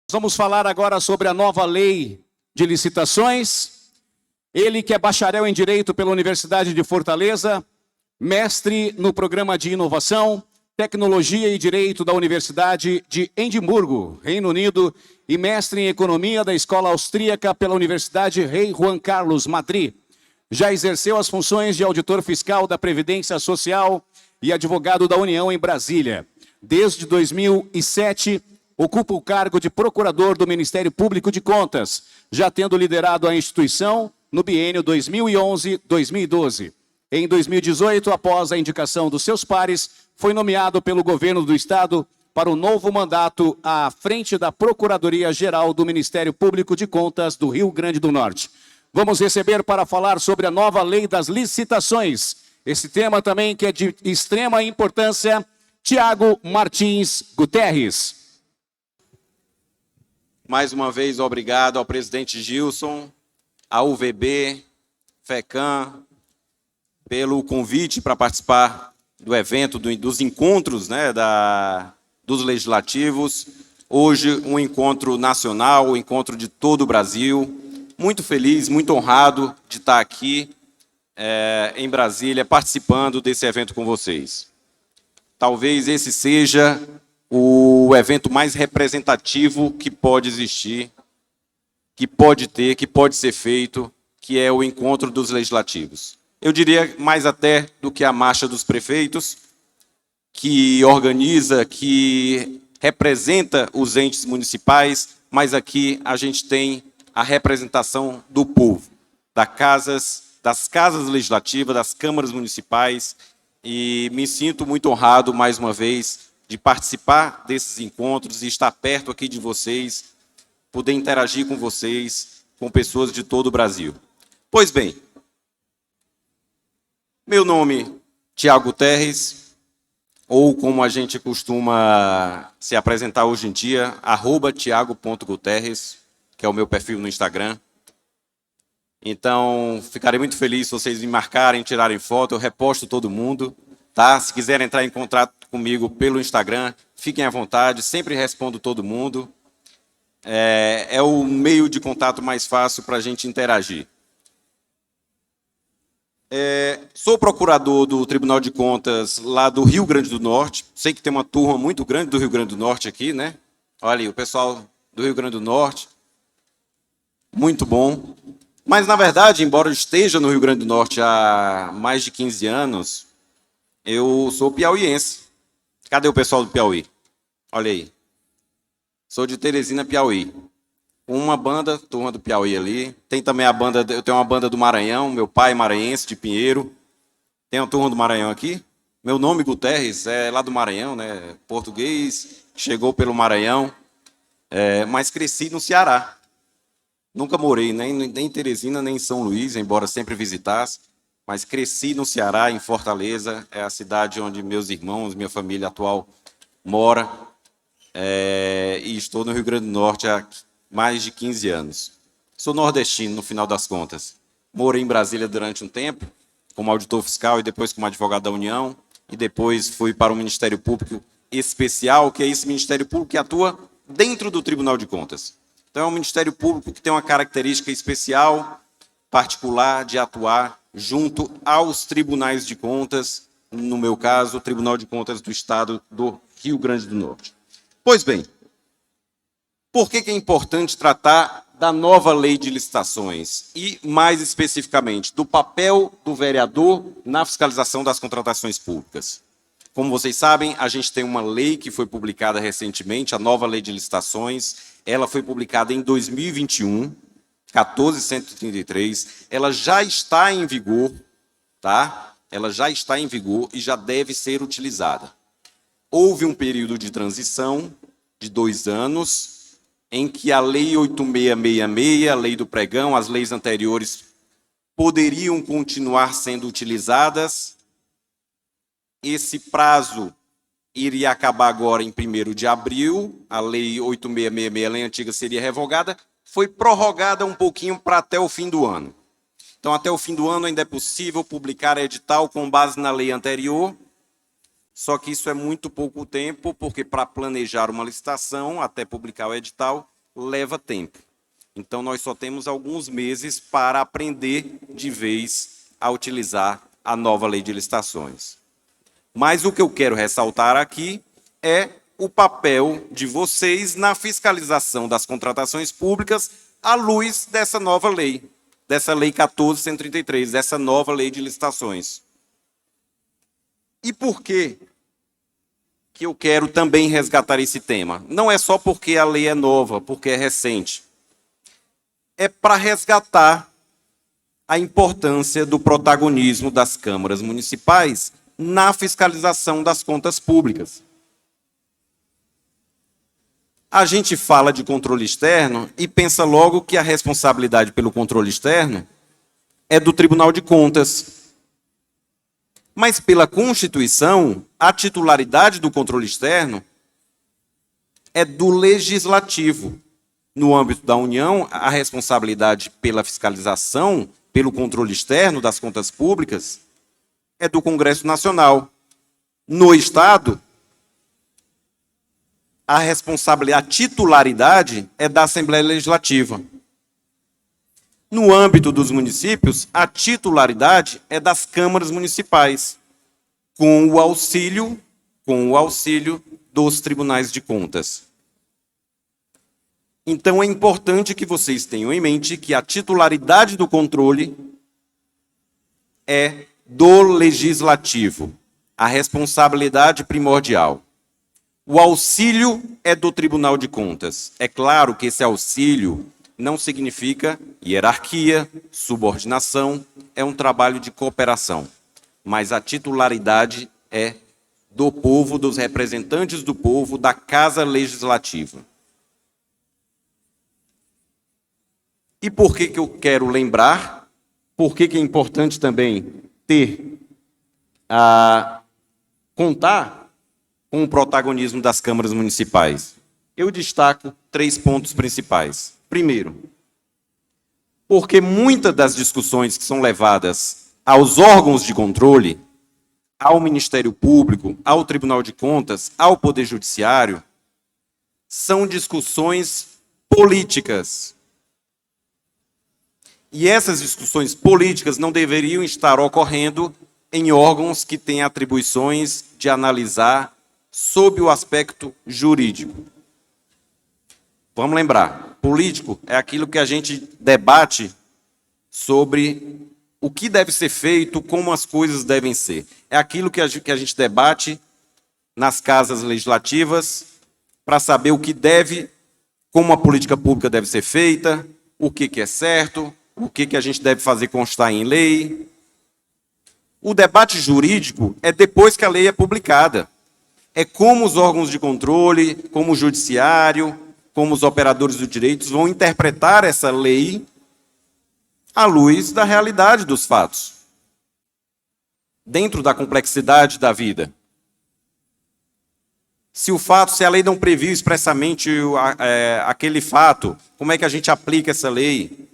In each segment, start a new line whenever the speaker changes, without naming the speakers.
Vamos falar agora sobre a nova lei de licitações. Ele que é bacharel em Direito pela Universidade de Fortaleza, mestre no programa de Inovação, Tecnologia e Direito da Universidade de Edimburgo, Reino Unido, e mestre em Economia da Escola Austríaca pela Universidade Rei Juan Carlos, Madrid. Já exerceu as funções de auditor fiscal da Previdência Social e advogado da União em Brasília. Desde 2007, ocupa o cargo de procurador do Ministério Público de Contas, já tendo liderado a instituição no biênio 2011-2012. Em 2018, após a indicação dos seus pares, foi nomeado pelo governo do Estado para o novo mandato à frente da Procuradoria-Geral do Ministério Público de Contas do Rio Grande do Norte. Vamos receber para falar sobre a nova lei das licitações. Esse tema também que é de extrema importância, Tiago Martins Guterres.
Mais uma vez, obrigado ao presidente Gilson, à UVB, FECAM, pelo convite para participar do evento, dos encontros, dos legislativos. Hoje, um encontro nacional, um encontro de todo o Brasil. Muito feliz, muito honrado de estar aqui em Brasília, participando desse evento com vocês. Talvez esse seja o evento mais representativo que pode existir, que pode ter, que pode ser feito, que é o encontro dos legislativos. Eu diria mais até do que a Marcha dos Prefeitos, que organiza, que representa os entes municipais, mas aqui a gente tem a representação do povo, das casas legislativas, das câmaras municipais, e me sinto muito honrado, mais uma vez, de participar desses encontros e estar perto aqui de vocês, poder interagir com vocês, com pessoas de todo o Brasil. Pois bem, meu nome, Tiago Guterres, ou como a gente costuma se apresentar hoje em dia, @tiago.guterres, que é o meu perfil no Instagram. Então, ficarei muito feliz se vocês me marcarem, tirarem foto, eu reposto todo mundo, tá? Se quiserem entrar em contato comigo pelo Instagram, fiquem à vontade, sempre respondo todo mundo. É o meio de contato mais fácil para a gente interagir. Sou procurador do Tribunal de Contas lá do Rio Grande do Norte. Sei que tem uma turma muito grande do Rio Grande do Norte aqui, né? Olha aí, o pessoal do Rio Grande do Norte. Muito bom. Mas, na verdade, embora eu esteja no Rio Grande do Norte há mais de 15 anos, eu sou piauiense. Cadê o pessoal do Piauí? Olha aí. Sou de Teresina, Piauí. Uma banda, turma do Piauí ali. Tem também eu tenho uma banda do Maranhão, meu pai é maranhense, de Pinheiro. Tem uma turma do Maranhão aqui. Meu nome, Guterres, é lá do Maranhão, né? Português, chegou pelo Maranhão, mas cresci no Ceará. Nunca morei nem em Teresina, nem em São Luís, embora sempre visitasse, mas cresci no Ceará, em Fortaleza, é a cidade onde meus irmãos, minha família atual mora, e estou no Rio Grande do Norte há mais de 15 anos. Sou nordestino, no final das contas. Morei em Brasília durante um tempo, como auditor fiscal e depois como advogado da União, e depois fui para o Ministério Público Especial, que é esse Ministério Público que atua dentro do Tribunal de Contas. Então, é um Ministério Público que tem uma característica especial, particular, de atuar junto aos tribunais de contas, no meu caso, o Tribunal de Contas do Estado do Rio Grande do Norte. Pois bem, por que é importante tratar da nova lei de licitações e, mais especificamente, do papel do vereador na fiscalização das contratações públicas? Como vocês sabem, a gente tem uma lei que foi publicada recentemente, a nova lei de licitações. Ela foi publicada em 2021, 14.133. Ela já está em vigor, tá? Ela já está em vigor e já deve ser utilizada. Houve um período de transição de 2 anos, em que a Lei 8666, a Lei do Pregão, as leis anteriores poderiam continuar sendo utilizadas. Esse prazo iria acabar agora em 1º de abril, a Lei 8666, a lei antiga, seria revogada, foi prorrogada um pouquinho para até o fim do ano. Então, até o fim do ano ainda é possível publicar edital com base na lei anterior, só que isso é muito pouco tempo, porque para planejar uma licitação, até publicar o edital, leva tempo. Então, nós só temos alguns meses para aprender de vez a utilizar a nova lei de licitações. Mas o que eu quero ressaltar aqui é o papel de vocês na fiscalização das contratações públicas à luz dessa nova lei, dessa Lei 14.133, dessa nova lei de licitações. E por que eu quero também resgatar esse tema? Não é só porque a lei é nova, porque é recente. É para resgatar a importância do protagonismo das câmaras municipais na fiscalização das contas públicas. A gente fala de controle externo e pensa logo que a responsabilidade pelo controle externo é do Tribunal de Contas. Mas, pela Constituição, a titularidade do controle externo é do Legislativo. No âmbito da União, a responsabilidade pela fiscalização, pelo controle externo das contas públicas, é do Congresso Nacional. No Estado, a responsabilidade, a titularidade é da Assembleia Legislativa. No âmbito dos municípios, a titularidade é das câmaras municipais, com o auxílio dos tribunais de contas. Então, é importante que vocês tenham em mente que a titularidade do controle é do Legislativo, a responsabilidade primordial. O auxílio é do Tribunal de Contas. É claro que esse auxílio não significa hierarquia, subordinação, é um trabalho de cooperação. Mas a titularidade é do povo, dos representantes do povo, da Casa Legislativa. E por que eu quero lembrar? Por que é importante também contar com o protagonismo das câmaras municipais? Eu destaco 3 pontos principais. Primeiro, porque muitas das discussões que são levadas aos órgãos de controle, ao Ministério Público, ao Tribunal de Contas, ao Poder Judiciário, são discussões políticas. E essas discussões políticas não deveriam estar ocorrendo em órgãos que têm atribuições de analisar sob o aspecto jurídico. Vamos lembrar, político é aquilo que a gente debate sobre o que deve ser feito, como as coisas devem ser. É aquilo que a gente debate nas casas legislativas para saber o que deve, como a política pública deve ser feita, o que é certo, o que a gente deve fazer constar em lei. O debate jurídico é depois que a lei é publicada. É como os órgãos de controle, como o judiciário, como os operadores do direito vão interpretar essa lei à luz da realidade dos fatos, dentro da complexidade da vida. Se a lei não previu expressamente aquele fato, como é que a gente aplica essa lei?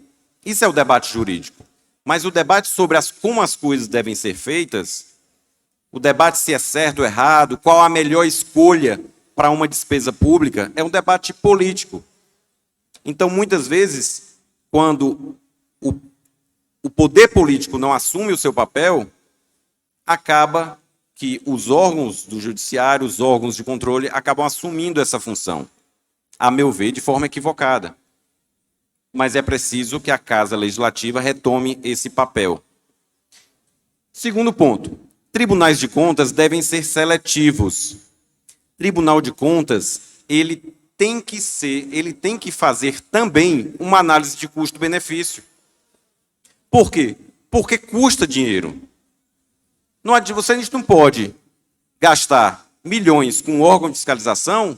Isso é o debate jurídico. Mas o debate sobre como as coisas devem ser feitas, o debate se é certo ou errado, qual a melhor escolha para uma despesa pública, é um debate político. Então, muitas vezes, quando o poder político não assume o seu papel, acaba que os órgãos do judiciário, os órgãos de controle, acabam assumindo essa função, a meu ver, de forma equivocada. Mas é preciso que a Casa Legislativa retome esse papel. Segundo ponto, tribunais de contas devem ser seletivos. Tribunal de Contas, ele tem que fazer também uma análise de custo-benefício. Por quê? Porque custa dinheiro. A gente não pode gastar milhões com um órgão de fiscalização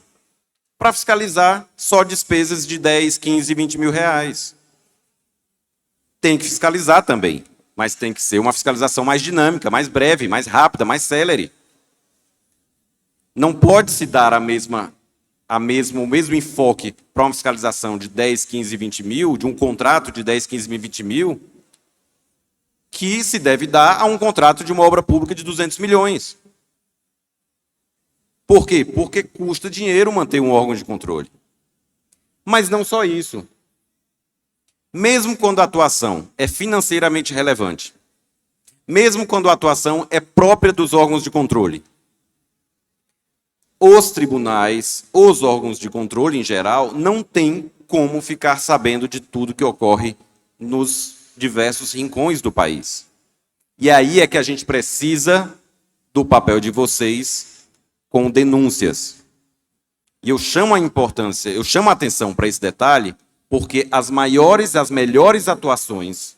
para fiscalizar só despesas de 10, 15, 20 mil reais. Tem que fiscalizar também, mas tem que ser uma fiscalização mais dinâmica, mais breve, mais rápida, mais célere. Não pode se dar o mesmo enfoque para uma fiscalização de 10, 15, 20 mil, de um contrato de 10, 15, 20 mil, que se deve dar a um contrato de uma obra pública de 200 milhões. Por quê? Porque custa dinheiro manter um órgão de controle. Mas não só isso. Mesmo quando a atuação é financeiramente relevante, mesmo quando a atuação é própria dos órgãos de controle, os tribunais, os órgãos de controle em geral, não têm como ficar sabendo de tudo que ocorre nos diversos rincões do país. E aí é que a gente precisa do papel de vocês com denúncias. E eu chamo a atenção para esse detalhe, porque as melhores atuações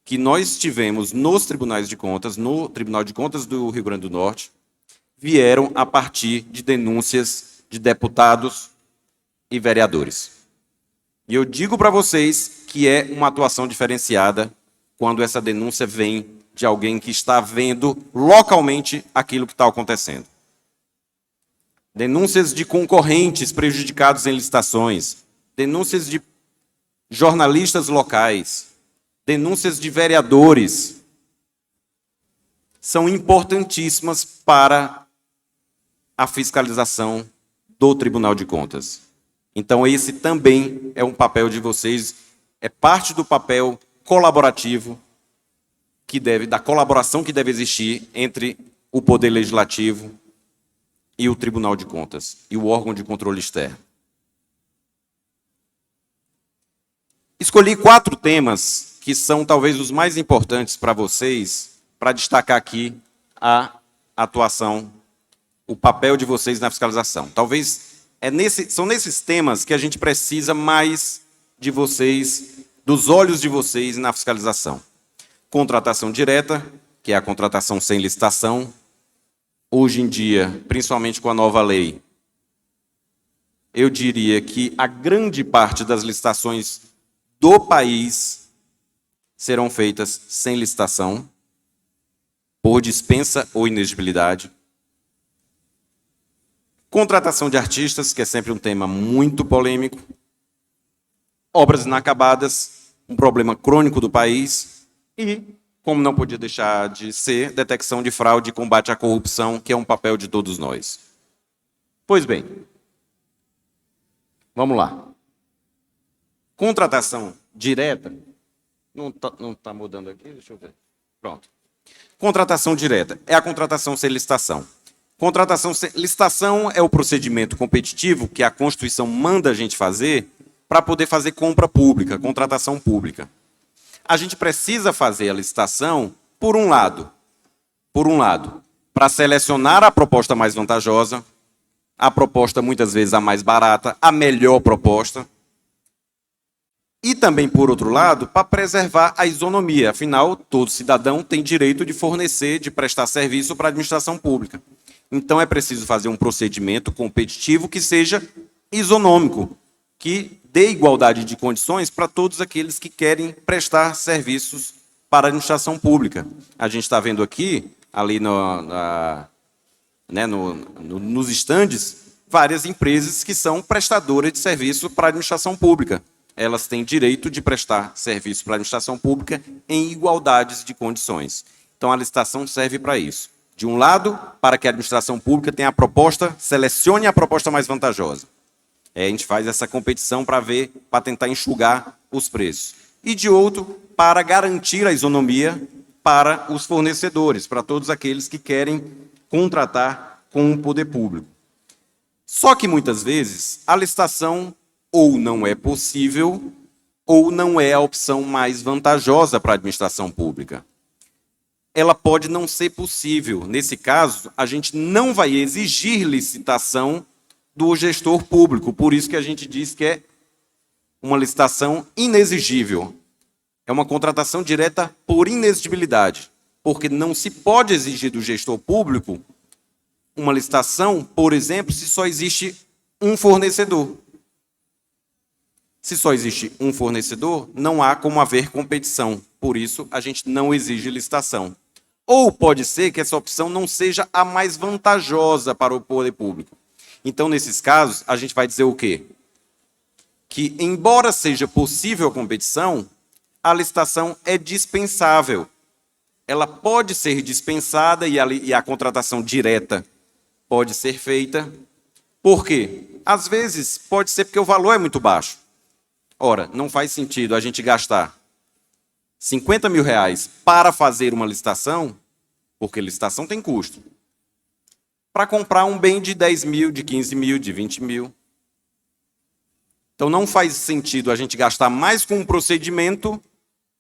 que nós tivemos nos tribunais de contas, no Tribunal de Contas do Rio Grande do Norte, vieram a partir de denúncias de deputados e vereadores. E eu digo para vocês que é uma atuação diferenciada quando essa denúncia vem de alguém que está vendo localmente aquilo que está acontecendo. Denúncias de concorrentes prejudicados em licitações, denúncias de jornalistas locais, denúncias de vereadores, são importantíssimas para a fiscalização do Tribunal de Contas. Então, esse também é um papel de vocês, é parte do papel colaborativo da colaboração que deve existir entre o Poder Legislativo e o Tribunal de Contas, e o órgão de controle externo. Escolhi 4 temas que são talvez os mais importantes para vocês, para destacar aqui a atuação, o papel de vocês na fiscalização. Talvez são nesses temas que a gente precisa mais de vocês, dos olhos de vocês na fiscalização. Contratação direta, que é a contratação sem licitação. Hoje em dia, principalmente com a nova lei, eu diria que a grande parte das licitações do país serão feitas sem licitação, por dispensa ou inexigibilidade. Contratação de artistas, que é sempre um tema muito polêmico. Obras inacabadas, um problema crônico do país. E, como não podia deixar de ser, detecção de fraude e combate à corrupção, que é um papel de todos nós. Pois bem, vamos lá. Contratação direta. Não tá mudando aqui? Deixa eu ver. Pronto. Contratação direta é a contratação sem licitação. Licitação é o procedimento competitivo que a Constituição manda a gente fazer para poder fazer compra pública, contratação pública. A gente precisa fazer a licitação, por um lado, para selecionar a proposta mais vantajosa, a proposta muitas vezes a mais barata, a melhor proposta, e também, por outro lado, para preservar a isonomia. Afinal, todo cidadão tem direito de fornecer, de prestar serviço para a administração pública. Então, é preciso fazer um procedimento competitivo que seja isonômico, que dê igualdade de condições para todos aqueles que querem prestar serviços para a administração pública. A gente está vendo aqui, ali nos estandes, várias empresas que são prestadoras de serviço para a administração pública. Elas têm direito de prestar serviço para a administração pública em igualdades de condições. Então, a licitação serve para isso. De um lado, para que a administração pública tenha a proposta, selecione a proposta mais vantajosa. A gente faz essa competição para tentar enxugar os preços. E de outro, para garantir a isonomia para os fornecedores, para todos aqueles que querem contratar com o poder público. Só que, muitas vezes, a licitação ou não é possível, ou não é a opção mais vantajosa para a administração pública. Ela pode não ser possível. Nesse caso, a gente não vai exigir licitação do gestor público. Por isso que a gente diz que é uma licitação inexigível. É uma contratação direta por inexigibilidade, porque não se pode exigir do gestor público uma licitação, por exemplo, se só existe um fornecedor. Se só existe um fornecedor, não há como haver competição. Por isso, a gente não exige licitação. Ou pode ser que essa opção não seja a mais vantajosa para o poder público. Então, nesses casos, a gente vai dizer o quê? Que, embora seja possível a competição, a licitação é dispensável. Ela pode ser dispensada e a contratação direta pode ser feita. Por quê? Às vezes, pode ser porque o valor é muito baixo. Ora, não faz sentido a gente gastar 50 mil reais para fazer uma licitação, porque licitação tem custo, para comprar um bem de 10 mil, de 15 mil, de 20 mil. Então, não faz sentido a gente gastar mais com um procedimento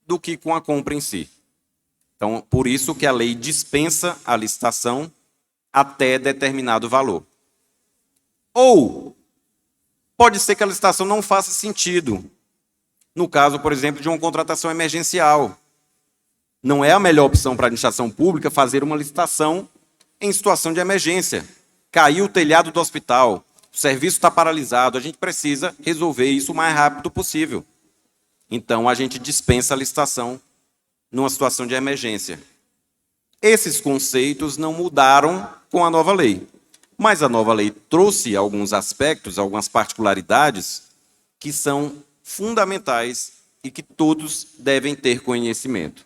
do que com a compra em si. Então, por isso que a lei dispensa a licitação até determinado valor. Ou, pode ser que a licitação não faça sentido. No caso, por exemplo, de uma contratação emergencial. Não é a melhor opção para a administração pública fazer uma licitação em situação de emergência. Caiu o telhado do hospital, o serviço está paralisado, a gente precisa resolver isso o mais rápido possível. Então, a gente dispensa a licitação numa situação de emergência. Esses conceitos não mudaram com a nova lei, mas a nova lei trouxe alguns aspectos, algumas particularidades que são fundamentais e que todos devem ter conhecimento.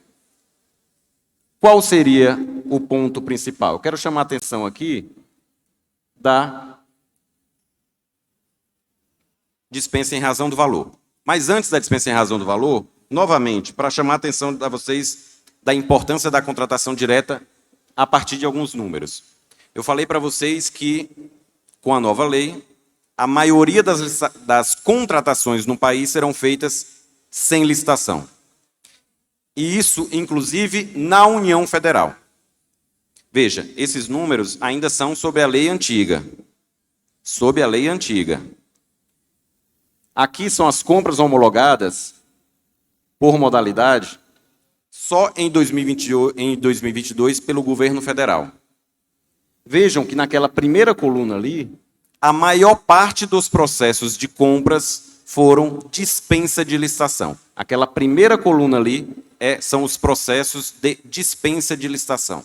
Qual seria o ponto principal? Eu quero chamar a atenção aqui da dispensa em razão do valor. Mas antes da dispensa em razão do valor, novamente, para chamar a atenção de vocês da importância da contratação direta a partir de alguns números. Eu falei para vocês que, com a nova lei, a maioria das contratações no país serão feitas sem licitação. E isso, inclusive, na União Federal. Veja, esses números ainda são sob a lei antiga. Sob a lei antiga. Aqui são as compras homologadas por modalidade só em 2022 pelo governo federal. Vejam que naquela primeira coluna ali, a maior parte dos processos de compras foram dispensa de licitação. Aquela primeira coluna ali são os processos de dispensa de licitação.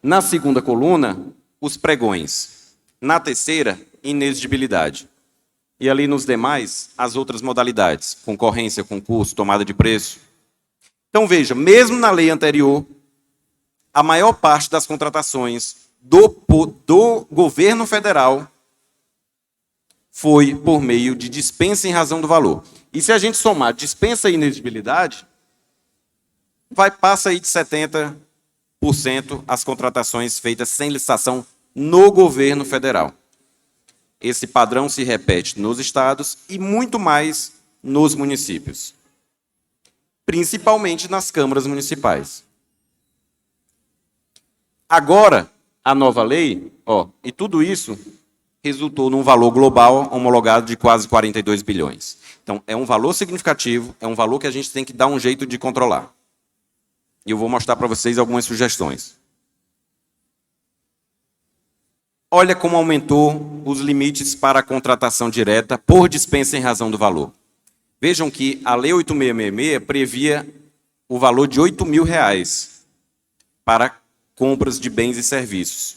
Na segunda coluna, os pregões. Na terceira, inexigibilidade. E ali nos demais, as outras modalidades. Concorrência, concurso, tomada de preço. Então veja, mesmo na lei anterior, a maior parte das contratações do governo federal foi por meio de dispensa em razão do valor. E se a gente somar dispensa e inexigibilidade, passa aí de 70% as contratações feitas sem licitação no governo federal. Esse padrão se repete nos estados e muito mais nos municípios, principalmente nas câmaras municipais. Agora, a nova lei, e tudo isso resultou num valor global homologado de quase 42 bilhões. Então, é um valor significativo, é um valor que a gente tem que dar um jeito de controlar. E eu vou mostrar para vocês algumas sugestões. Olha como aumentou os limites para a contratação direta por dispensa em razão do valor. Vejam que a Lei 8666 previa o valor de R$ 8.000 para compras de bens e serviços.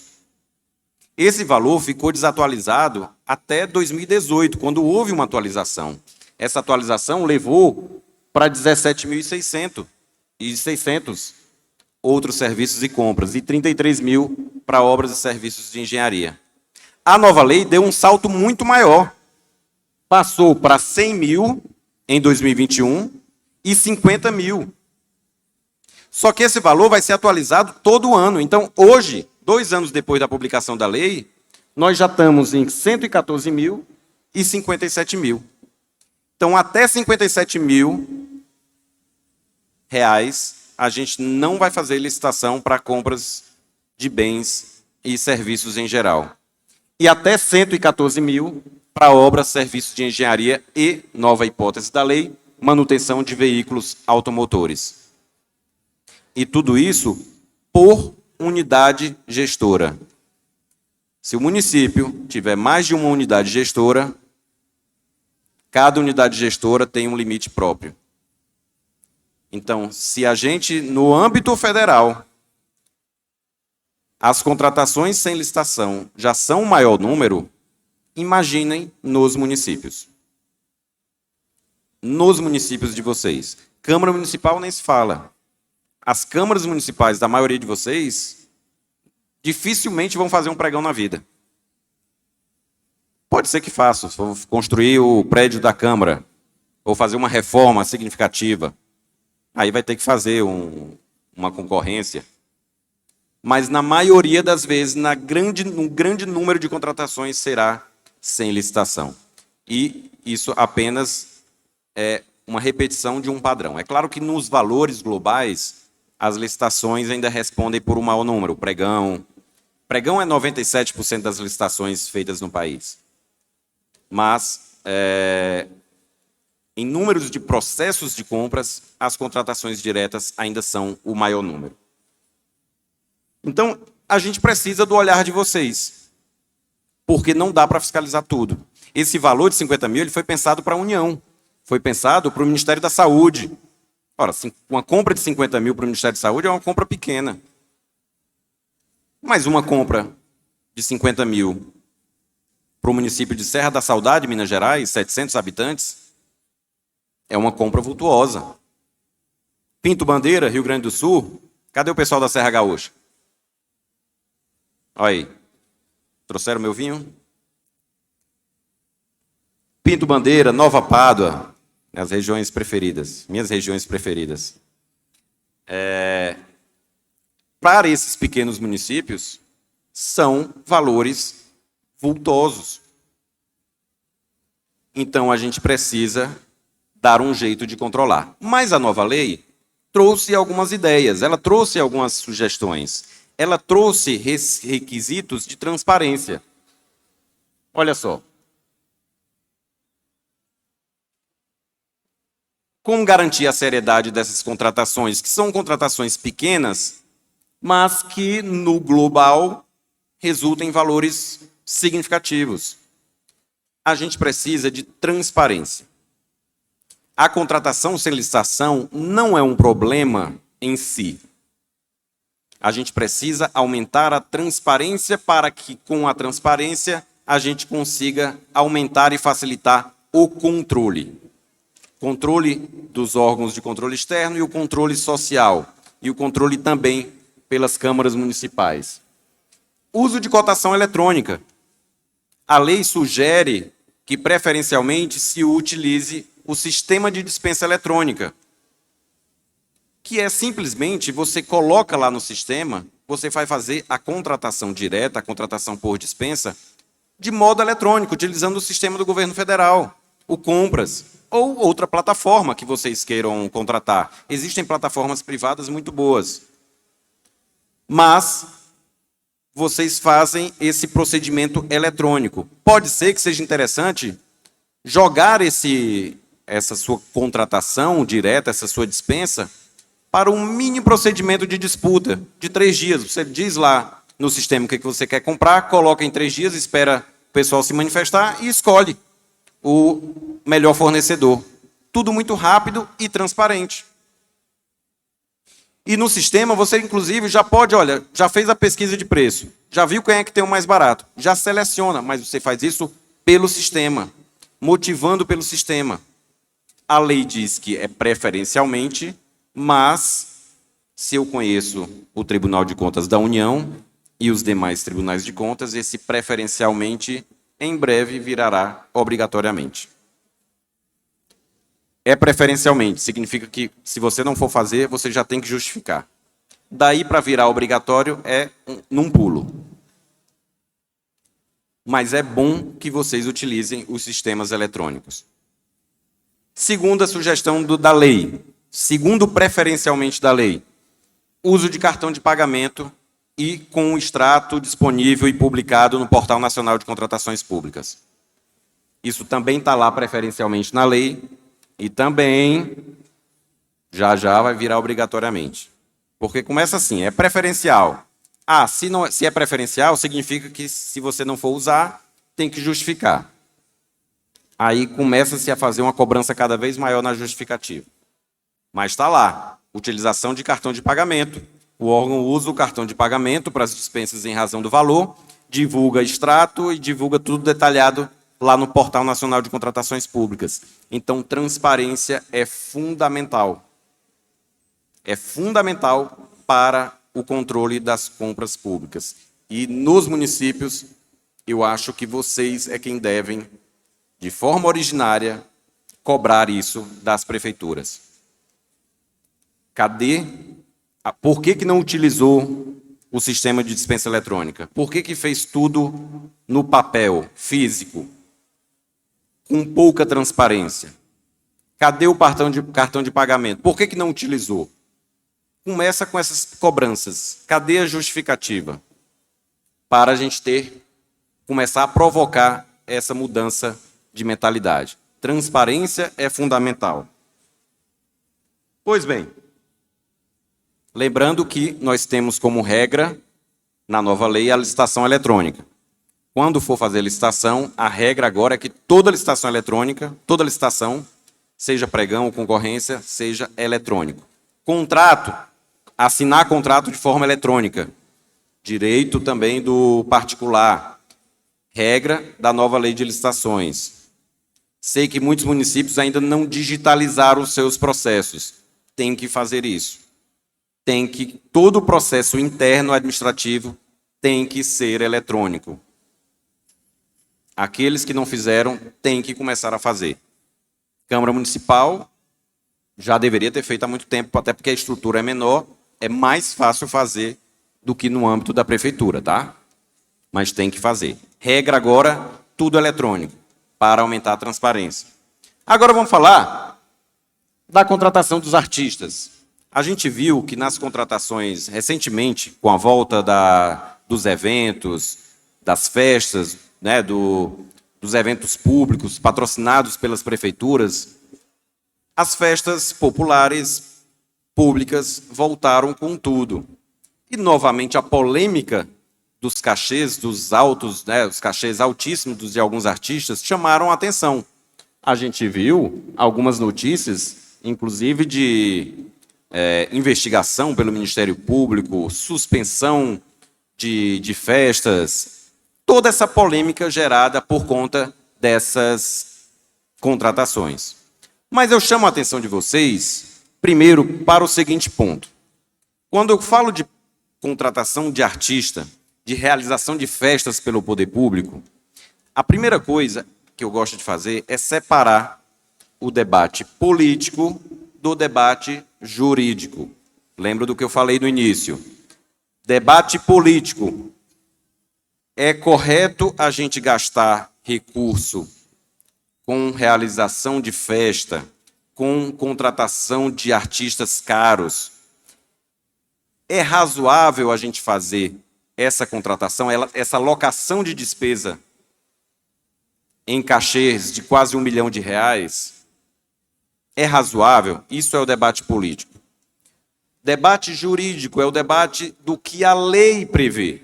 Esse valor ficou desatualizado até 2018, quando houve uma atualização. Essa atualização levou para 17.600 outros serviços e compras, e 33 mil para obras e serviços de engenharia. A nova lei deu um salto muito maior. Passou para 100 mil em 2021 e 50 mil. Só que esse valor vai ser atualizado todo ano. Então, hoje, 2 anos depois da publicação da lei, nós já estamos em 114 mil e 57 mil. Então, até 57 mil reais, a gente não vai fazer licitação para compras de bens e serviços em geral. E até 114 mil para obras, serviços de engenharia e, nova hipótese da lei, manutenção de veículos automotores. E tudo isso por unidade gestora. Se o município tiver mais de uma unidade gestora, cada unidade gestora tem um limite próprio. Então, se a gente, no âmbito federal, as contratações sem licitação já são o maior número, imaginem nos municípios. Nos municípios de vocês. Câmara Municipal nem se fala. As câmaras municipais da maioria de vocês dificilmente vão fazer um pregão na vida. Pode ser que faça, se for construir o prédio da Câmara, ou fazer uma reforma significativa. Aí vai ter que fazer uma concorrência. Mas, na maioria das vezes, um grande número de contratações será sem licitação. E isso apenas é uma repetição de um padrão. É claro que, nos valores globais, as licitações ainda respondem por um mau número. Pregão é 97% das licitações feitas no país. Mas, em números de processos de compras, as contratações diretas ainda são o maior número. Então, a gente precisa do olhar de vocês, porque não dá para fiscalizar tudo. Esse valor de 50 mil ele foi pensado para a União, foi pensado para o Ministério da Saúde. Ora, uma compra de 50 mil para o Ministério da Saúde é uma compra pequena. Mas uma compra de 50 mil para o município de Serra da Saudade, Minas Gerais, 700 habitantes, é uma compra vultuosa. Pinto Bandeira, Rio Grande do Sul, cadê o pessoal da Serra Gaúcha? Olha aí. Trouxeram meu vinho? Pinto Bandeira, Nova Pádua, as regiões preferidas, minhas regiões preferidas. Para esses pequenos municípios, são valores vultosos. Então, a gente precisa dar um jeito de controlar. Mas a nova lei trouxe algumas ideias, ela trouxe algumas sugestões. Ela trouxe requisitos de transparência. Olha só. Como garantir a seriedade dessas contratações, que são contratações pequenas, mas que, no global, resultam em valores significativos? A gente precisa de transparência. A contratação sem licitação não é um problema em si. A gente precisa aumentar a transparência para que, com a transparência, a gente consiga aumentar e facilitar o controle. Controle dos órgãos de controle externo e o controle social. E o controle também pelas câmaras municipais. Uso de cotação eletrônica. A lei sugere que, preferencialmente, se utilize o sistema de dispensa eletrônica, que é simplesmente, você coloca lá no sistema, você vai fazer a contratação direta, a contratação por dispensa, de modo eletrônico, utilizando o sistema do governo federal, o Compras, ou outra plataforma que vocês queiram contratar. Existem plataformas privadas muito boas. Mas vocês fazem esse procedimento eletrônico. Pode ser que seja interessante jogar essa sua contratação direta, essa sua dispensa, para um mini procedimento de disputa de 3 dias. Você diz lá no sistema o que você quer comprar, coloca em 3 dias, espera o pessoal se manifestar e escolhe o melhor fornecedor. Tudo muito rápido e transparente. E no sistema você, inclusive, já pode, olha, já fez a pesquisa de preço, já viu quem é que tem o mais barato, já seleciona, mas você faz isso pelo sistema, motivando pelo sistema. A lei diz que é preferencialmente, mas se eu conheço o Tribunal de Contas da União e os demais tribunais de contas, esse preferencialmente, em breve, virará obrigatoriamente. É preferencialmente, significa que, se você não for fazer, você já tem que justificar. Daí para virar obrigatório é num pulo. Mas é bom que vocês utilizem os sistemas eletrônicos. Segunda sugestão da lei. Segundo preferencialmente da lei, uso de cartão de pagamento e com o extrato disponível e publicado no Portal Nacional de Contratações Públicas. Isso também está lá preferencialmente na lei e também já vai virar obrigatoriamente. Porque começa assim, é preferencial. Se é preferencial, significa que se você não for usar, tem que justificar. Aí começa-se a fazer uma cobrança cada vez maior na justificativa. Mas está lá, utilização de cartão de pagamento. O órgão usa o cartão de pagamento para as dispensas em razão do valor, divulga extrato e divulga tudo detalhado lá no Portal Nacional de Contratações Públicas. Então, transparência é fundamental. É fundamental para o controle das compras públicas. E nos municípios, eu acho que vocês é quem devem, de forma originária, cobrar isso das prefeituras. Cadê? Por que não utilizou o sistema de dispensa eletrônica? Por que fez tudo no papel, físico, com pouca transparência? Cadê o cartão de pagamento? Por que não utilizou? Começa com essas cobranças. Cadê a justificativa? Para a gente começar a provocar essa mudança de mentalidade. Transparência é fundamental. Pois bem, lembrando que nós temos como regra, na nova lei, a licitação eletrônica. Quando for fazer licitação, a regra agora é que toda licitação eletrônica, toda licitação, seja pregão ou concorrência, seja eletrônico. Contrato, assinar contrato de forma eletrônica. Direito também do particular. Regra da nova lei de licitações. Sei que muitos municípios ainda não digitalizaram os seus processos. Tem que fazer isso. Todo o processo interno administrativo tem que ser eletrônico. Aqueles que não fizeram, têm que começar a fazer. Câmara Municipal já deveria ter feito há muito tempo, até porque a estrutura é menor, é mais fácil fazer do que no âmbito da prefeitura, tá? Mas tem que fazer. Regra agora, tudo eletrônico, para aumentar a transparência. Agora vamos falar da contratação dos artistas. A gente viu que nas contratações, recentemente, com a volta dos eventos, das festas, né, dos eventos públicos patrocinados pelas prefeituras, as festas populares públicas voltaram com tudo. E, novamente, a polêmica dos cachês, dos altos, né, os cachês altíssimos de alguns artistas, chamaram a atenção. A gente viu algumas notícias, inclusive de investigação pelo Ministério Público, suspensão de festas, toda essa polêmica gerada por conta dessas contratações. Mas eu chamo a atenção de vocês, primeiro, para o seguinte ponto. Quando eu falo de contratação de artista, de realização de festas pelo poder público, a primeira coisa que eu gosto de fazer é separar o debate político do debate jurídico. Lembra do que eu falei no início? Debate político. É correto a gente gastar recurso com realização de festa, com contratação de artistas caros? É razoável a gente fazer essa contratação, essa alocação de despesa em cachês de quase R$1 milhão? É razoável? Isso é o debate político. Debate jurídico é o debate do que a lei prevê.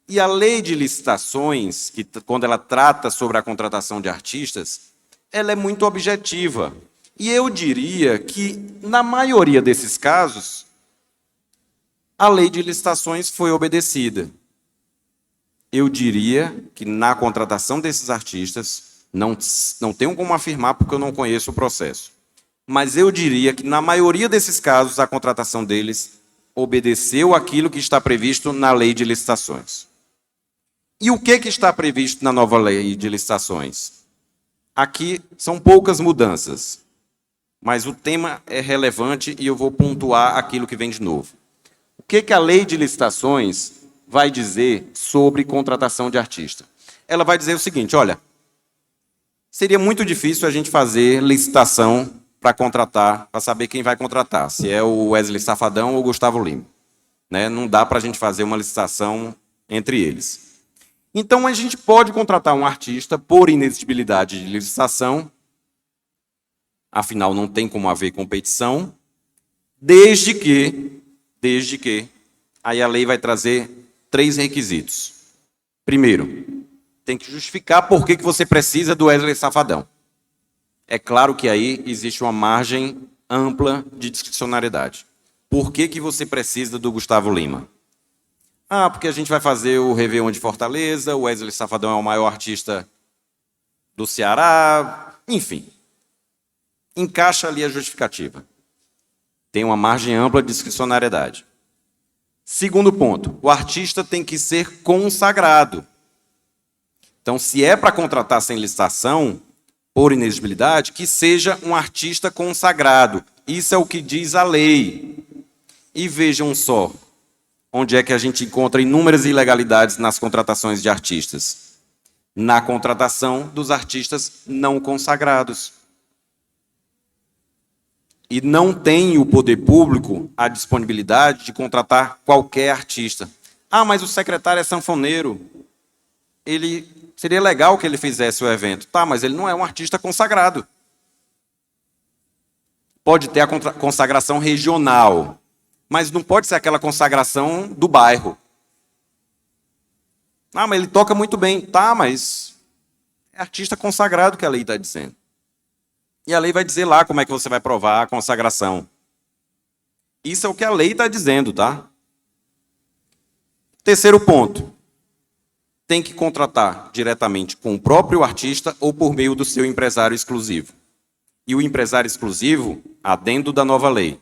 E a lei de licitações, que, quando ela trata sobre a contratação de artistas, ela é muito objetiva. E eu diria que, na maioria desses casos, a lei de licitações foi obedecida. Eu diria que, na contratação desses artistas, não tenho como afirmar porque eu não conheço o processo, mas eu diria que, na maioria desses casos, a contratação deles obedeceu aquilo que está previsto na lei de licitações. E o que está previsto na nova lei de licitações? Aqui são poucas mudanças, mas o tema é relevante e eu vou pontuar aquilo que vem de novo. O que a lei de licitações vai dizer sobre contratação de artista? Ela vai dizer o seguinte, olha, seria muito difícil a gente fazer licitação para contratar, para saber quem vai contratar, se é o Wesley Safadão ou o Gustavo Lima. Né? Não dá para a gente fazer uma licitação entre eles. Então, a gente pode contratar um artista por inexigibilidade de licitação, afinal, não tem como haver competição, desde que, aí a lei vai trazer 3 requisitos. Primeiro, tem que justificar por que você precisa do Wesley Safadão. É claro que aí existe uma margem ampla de discricionariedade. Por que você precisa do Gustavo Lima? Porque a gente vai fazer o Réveillon de Fortaleza, o Wesley Safadão é o maior artista do Ceará, enfim. Encaixa ali a justificativa. Tem uma margem ampla de discricionariedade. Segundo ponto, o artista tem que ser consagrado. Então, se é para contratar sem licitação, por inexigibilidade, que seja um artista consagrado. Isso é o que diz a lei. E vejam só, onde é que a gente encontra inúmeras ilegalidades nas contratações de artistas. Na contratação dos artistas não consagrados. E não tem o poder público a disponibilidade de contratar qualquer artista. Ah, mas o secretário é sanfoneiro. Seria legal que ele fizesse o evento. Tá, mas ele não é um artista consagrado. Pode ter a consagração regional, mas não pode ser aquela consagração do bairro. Ah, mas ele toca muito bem. Tá, mas é artista consagrado que a lei está dizendo. E a lei vai dizer lá como é que você vai provar a consagração. Isso é o que a lei está dizendo, tá? Terceiro ponto. Tem que contratar diretamente com o próprio artista ou por meio do seu empresário exclusivo. E o empresário exclusivo, adendo da nova lei,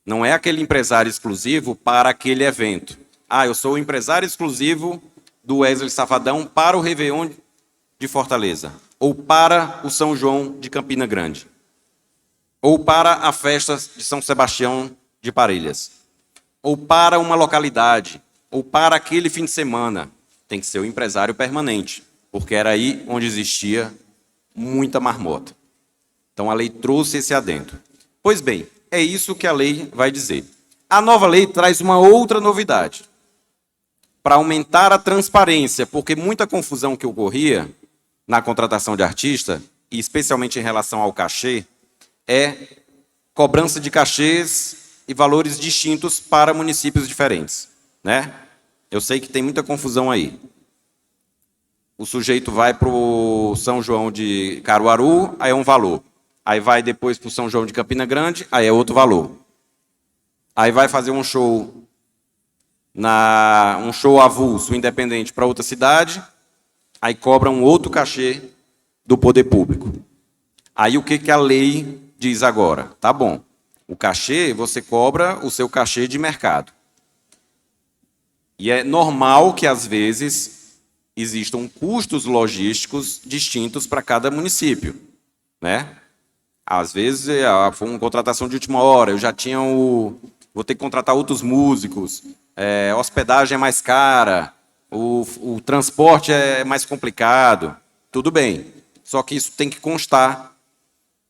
não é aquele empresário exclusivo para aquele evento. Ah, eu sou o empresário exclusivo do Wesley Safadão para o Réveillon de Fortaleza, ou para o São João de Campina Grande, ou para a festa de São Sebastião de Parelhas, ou para uma localidade, ou para aquele fim de semana. Tem que ser o empresário permanente, porque era aí onde existia muita marmota. Então a lei trouxe esse adendo. Pois bem, é isso que a lei vai dizer. A nova lei traz uma outra novidade. Para aumentar a transparência, porque muita confusão que ocorria na contratação de artista, e especialmente em relação ao cachê, é cobrança de cachês e valores distintos para municípios diferentes, né? Eu sei que tem muita confusão aí. O sujeito vai para o São João de Caruaru, aí é um valor. Aí vai depois para o São João de Campina Grande, aí é outro valor. Aí vai fazer um show avulso, independente, para outra cidade, aí cobra um outro cachê do poder público. Aí o que a lei diz agora? Tá bom, o cachê, você cobra o seu cachê de mercado. E é normal que, às vezes, existam custos logísticos distintos para cada município, né? Às vezes, foi uma contratação de última hora, eu já tinha vou ter que contratar outros músicos, a hospedagem é mais cara, o transporte é mais complicado, tudo bem. Só que isso tem que constar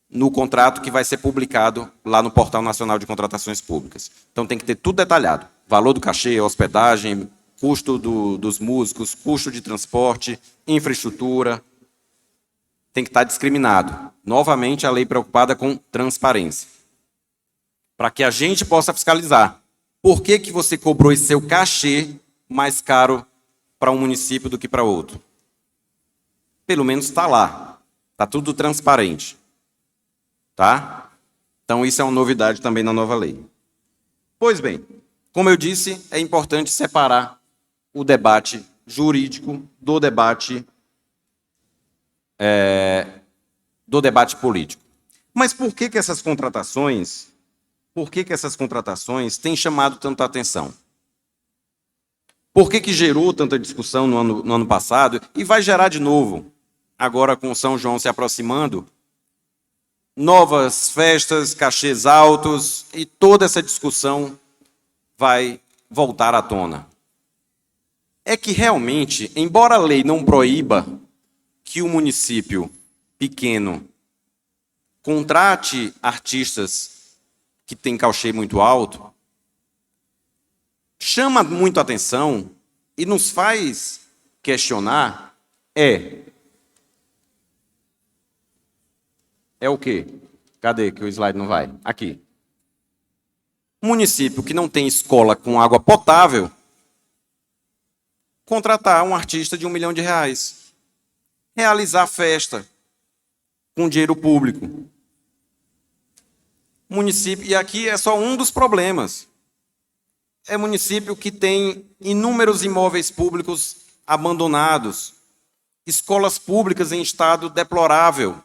no contrato que vai ser publicado lá no Portal Nacional de Contratações Públicas. Então tem que ter tudo detalhado. Valor do cachê, hospedagem, custo dos músicos, custo de transporte, infraestrutura. Tem que estar discriminado. Novamente, a lei preocupada com transparência. Para que a gente possa fiscalizar. Por que você cobrou esse seu cachê mais caro para um município do que para outro? Pelo menos está lá. Está tudo transparente. Tá? Então, isso é uma novidade também na nova lei. Pois bem, como eu disse, é importante separar o debate jurídico do debate político. Mas por que essas contratações têm chamado tanta atenção? Por que gerou tanta discussão no ano passado e vai gerar de novo, agora com o São João se aproximando? Novas festas, cachês altos e toda essa discussão vai voltar à tona. É que realmente, embora a lei não proíba que o município pequeno contrate artistas que têm cachê muito alto, chama muito a atenção e nos faz questionar é o quê? Cadê que o slide não vai? Aqui. Um município que não tem escola com água potável, contratar um artista de R$1 milhão, realizar festa com dinheiro público. Município, e aqui é só um dos problemas. É município que tem inúmeros imóveis públicos abandonados, escolas públicas em estado deplorável.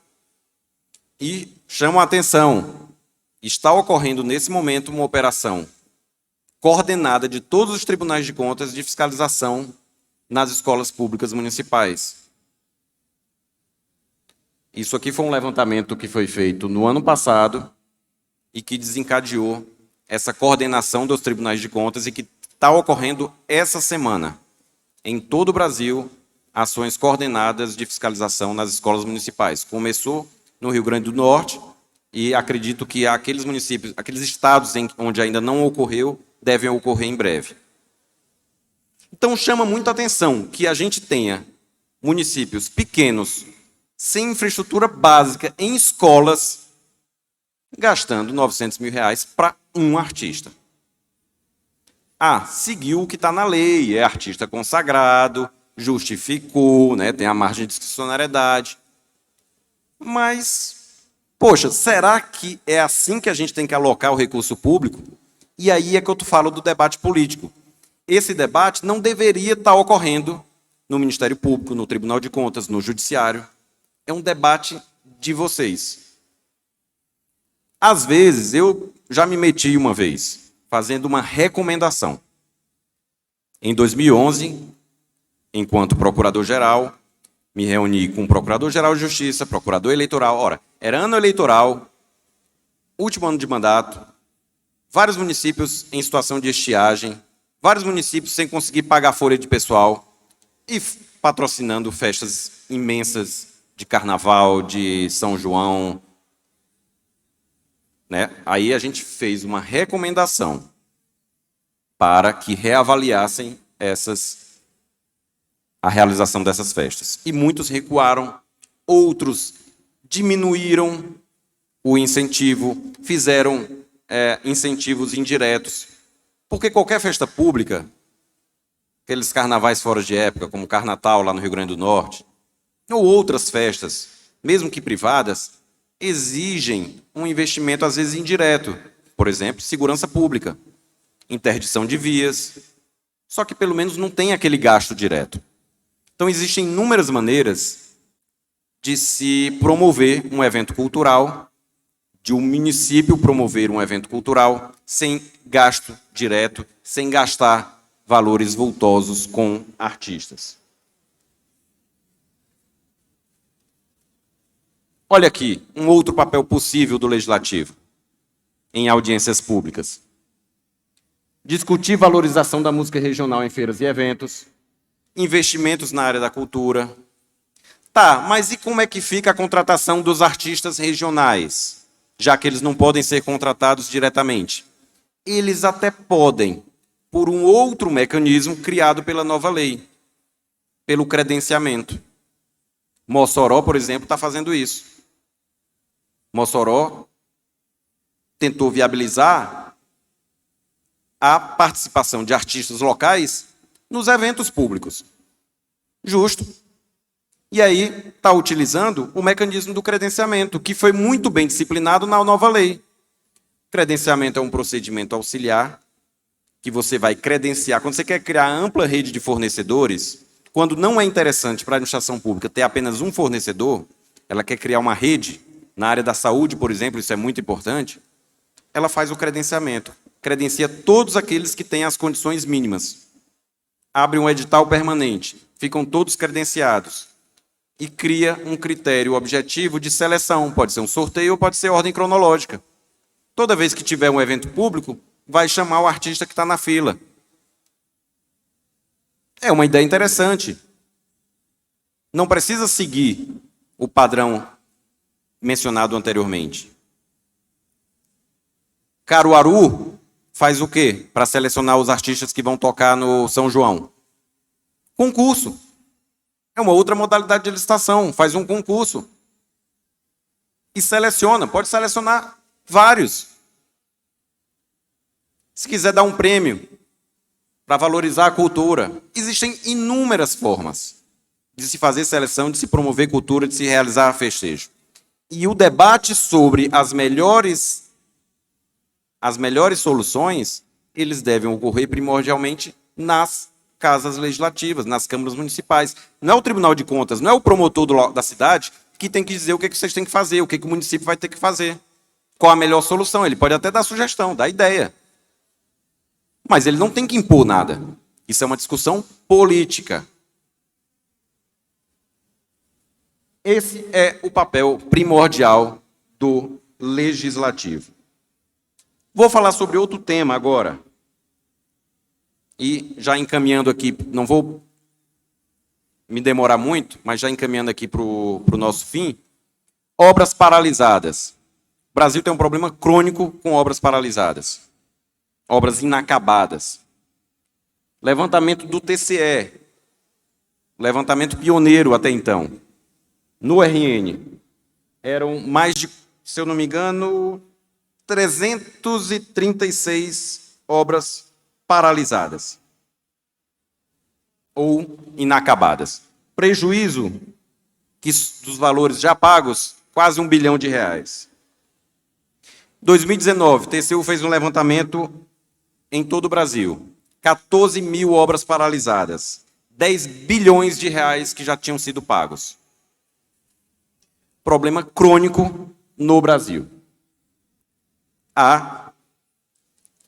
E chamo a atenção, está ocorrendo nesse momento uma operação coordenada de todos os tribunais de contas de fiscalização nas escolas públicas municipais. Isso aqui foi um levantamento que foi feito no ano passado e que desencadeou essa coordenação dos tribunais de contas e que está ocorrendo essa semana. Em todo o Brasil, ações coordenadas de fiscalização nas escolas municipais. Começou no Rio Grande do Norte e acredito que aqueles municípios, aqueles estados onde ainda não ocorreu, devem ocorrer em breve. Então chama muito a atenção que a gente tenha municípios pequenos, sem infraestrutura básica, em escolas, gastando R$900 mil para um artista. Seguiu o que está na lei, é artista consagrado, justificou, né, tem a margem de discricionariedade. Mas, poxa, será que é assim que a gente tem que alocar o recurso público? E aí é que eu falo do debate político. Esse debate não deveria estar ocorrendo no Ministério Público, no Tribunal de Contas, no Judiciário. É um debate de vocês. Às vezes, eu já me meti uma vez, fazendo uma recomendação. Em 2011, enquanto procurador-geral, me reuni com o Procurador-Geral de Justiça, Procurador Eleitoral. Ora, era ano eleitoral, último ano de mandato, vários municípios em situação de estiagem, vários municípios sem conseguir pagar folha de pessoal e patrocinando festas imensas de carnaval, de São João. Né? Aí a gente fez uma recomendação para que reavaliassem a realização dessas festas. E muitos recuaram, outros diminuíram o incentivo, fizeram incentivos indiretos. Porque qualquer festa pública, aqueles carnavais fora de época, como o Carnatal lá no Rio Grande do Norte, ou outras festas, mesmo que privadas, exigem um investimento, às vezes, indireto. Por exemplo, segurança pública, interdição de vias. Só que, pelo menos, não tem aquele gasto direto. Então, existem inúmeras maneiras de se promover um evento cultural, de um município promover um evento cultural sem gasto direto, sem gastar valores vultosos com artistas. Olha aqui, um outro papel possível do Legislativo em audiências públicas. Discutir valorização da música regional em feiras e eventos, investimentos na área da cultura. Mas e como é que fica a contratação dos artistas regionais, já que eles não podem ser contratados diretamente? Eles até podem, por um outro mecanismo criado pela nova lei, pelo credenciamento. Mossoró, por exemplo, está fazendo isso. Mossoró tentou viabilizar a participação de artistas locais nos eventos públicos. Justo. E aí está utilizando o mecanismo do credenciamento, que foi muito bem disciplinado na nova lei. Credenciamento é um procedimento auxiliar que você vai credenciar. Quando você quer criar ampla rede de fornecedores, quando não é interessante para a administração pública ter apenas um fornecedor, ela quer criar uma rede. Na área da saúde, por exemplo, isso é muito importante, ela faz o credenciamento. Credencia todos aqueles que têm as condições mínimas. Abre um edital permanente, ficam todos credenciados. E cria um critério objetivo de seleção. Pode ser um sorteio ou pode ser ordem cronológica. Toda vez que tiver um evento público, vai chamar o artista que está na fila. É uma ideia interessante. Não precisa seguir o padrão mencionado anteriormente. Caruaru faz o quê para selecionar os artistas que vão tocar no São João? Concurso. É uma outra modalidade de licitação. Faz um concurso. E seleciona. Pode selecionar vários. Se quiser dar um prêmio para valorizar a cultura, existem inúmeras formas de se fazer seleção, de se promover cultura, de se realizar festejo. E o debate sobre as melhores soluções, eles devem ocorrer primordialmente nas casas legislativas, nas câmaras municipais. Não é o Tribunal de Contas, não é o promotor da cidade que tem que dizer o que vocês têm que fazer, o que o município vai ter que fazer. Qual a melhor solução? Ele pode até dar sugestão, dar ideia. Mas ele não tem que impor nada. Isso é uma discussão política. Esse é o papel primordial do legislativo. Vou falar sobre outro tema agora. E já encaminhando aqui, não vou me demorar muito, mas já encaminhando aqui para o nosso fim, obras paralisadas. O Brasil tem um problema crônico com obras paralisadas, obras inacabadas. Levantamento do TCE, levantamento pioneiro até então, no RN, eram mais de, se eu não me engano, 336 obras paralisadas ou inacabadas. Prejuízo dos valores já pagos, quase R$1 bilhão. 2019, TCU fez um levantamento em todo o Brasil. 14 mil obras paralisadas. 10 bilhões de reais que já tinham sido pagos. Problema crônico no Brasil.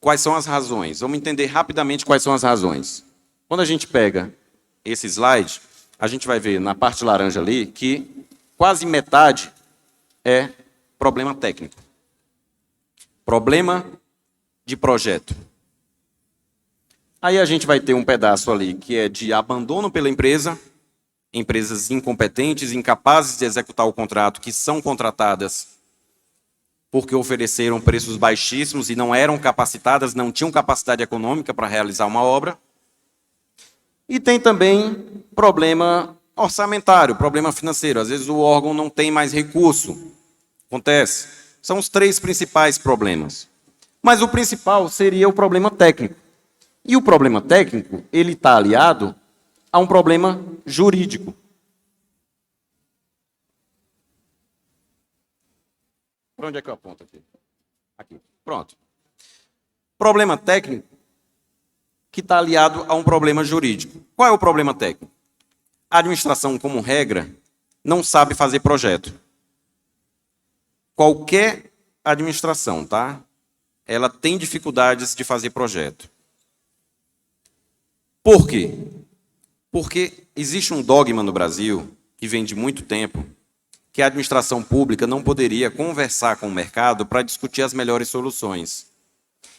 Quais são as razões? Vamos entender rapidamente quais são as razões. Quando a gente pega esse slide, a gente vai ver na parte laranja ali que quase metade é problema técnico. Problema de projeto. Aí a gente vai ter um pedaço ali que é de abandono pela empresa, empresas incompetentes, incapazes de executar o contrato, que são contratadas porque ofereceram preços baixíssimos e não eram capacitadas, não tinham capacidade econômica para realizar uma obra. E tem também problema orçamentário, problema financeiro. Às vezes o órgão não tem mais recurso. Acontece. São os 3 principais problemas. Mas o principal seria o problema técnico. E o problema técnico, ele está aliado a um problema jurídico. Por onde é que eu aponto aqui? Aqui. Pronto. Problema técnico que está aliado a um problema jurídico. Qual é o problema técnico? A administração, como regra, não sabe fazer projeto. Qualquer administração, tá? Ela tem dificuldades de fazer projeto. Por quê? Porque existe um dogma no Brasil, que vem de muito tempo, que a administração pública não poderia conversar com o mercado para discutir as melhores soluções.